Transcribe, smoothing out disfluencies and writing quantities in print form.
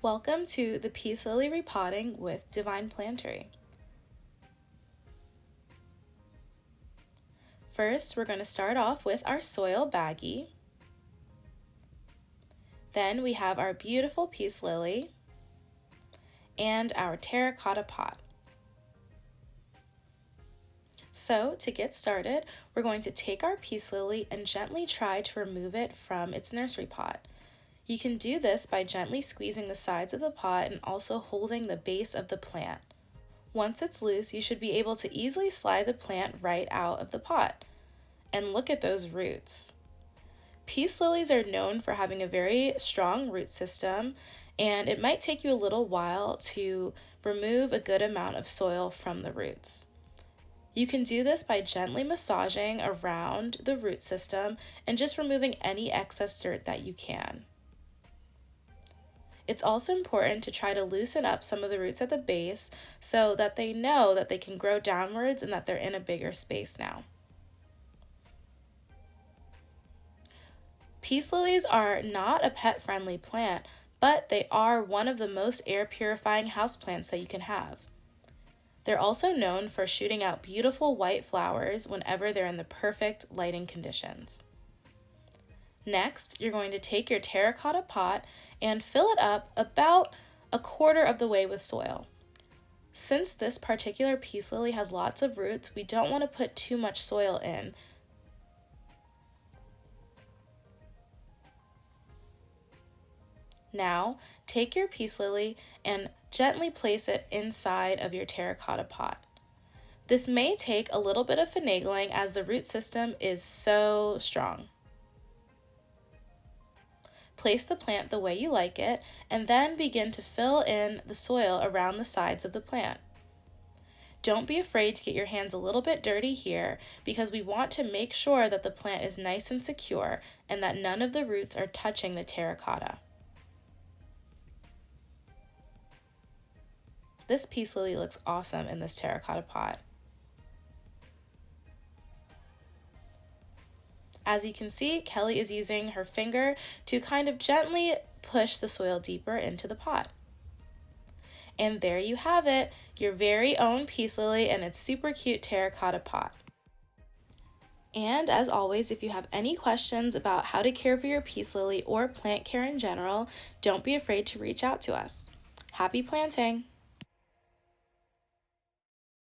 Welcome to the Peace Lilly Repotting with Divine Plantery. First, we're going to start off with our soil baggie. Then we have our beautiful Peace Lily and our terracotta pot. So, to get started, we're going to take our Peace Lily and gently try to remove it from its nursery pot. You can do this by gently squeezing the sides of the pot and also holding the base of the plant. Once it's loose, you should be able to easily slide the plant right out of the pot. And look at those roots. Peace lilies are known for having a very strong root system, and it might take you a little while to remove a good amount of soil from the roots. You can do this by gently massaging around the root system and just removing any excess dirt that you can. It's also important to try to loosen up some of the roots at the base so that they know that they can grow downwards and that they're in a bigger space now. Peace lilies are not a pet-friendly plant, but they are one of the most air-purifying houseplants that you can have. They're also known for shooting out beautiful white flowers whenever they're in the perfect lighting conditions. Next, you're going to take your terracotta pot and fill it up about a quarter of the way with soil. Since this particular peace lily has lots of roots, we don't want to put too much soil in. Now, take your peace lily and gently place it inside of your terracotta pot. This may take a little bit of finagling as the root system is so strong. Place the plant the way you like it, and then begin to fill in the soil around the sides of the plant. Don't be afraid to get your hands a little bit dirty here because we want to make sure that the plant is nice and secure and that none of the roots are touching the terracotta. This peace lily looks awesome in this terracotta pot. As you can see, Kelly is using her finger to kind of gently push the soil deeper into the pot. And there you have it, your very own peace lily and its super cute terracotta pot. And as always, if you have any questions about how to care for your peace lily or plant care in general, don't be afraid to reach out to us. Happy planting!